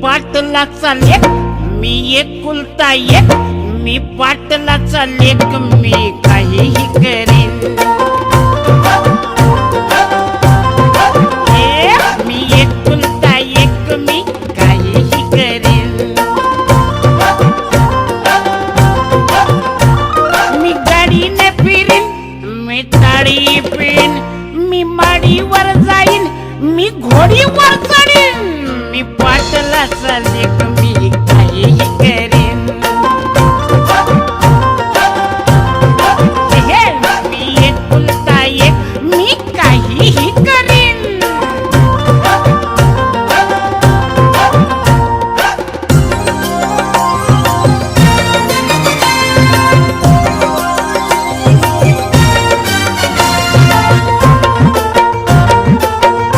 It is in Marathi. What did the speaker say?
पाटलाचा लेक, मी एकुलता एक, मी पाटलाचा लेक, मी काहीही करीन. मी एकुलता एक, मी काहीही करीन. मी गाडीने फिरीन, मी ताडी पिन, मी माडीवर जाईन, मी घोडीवर चढीन, मी पाटलाचा लेक.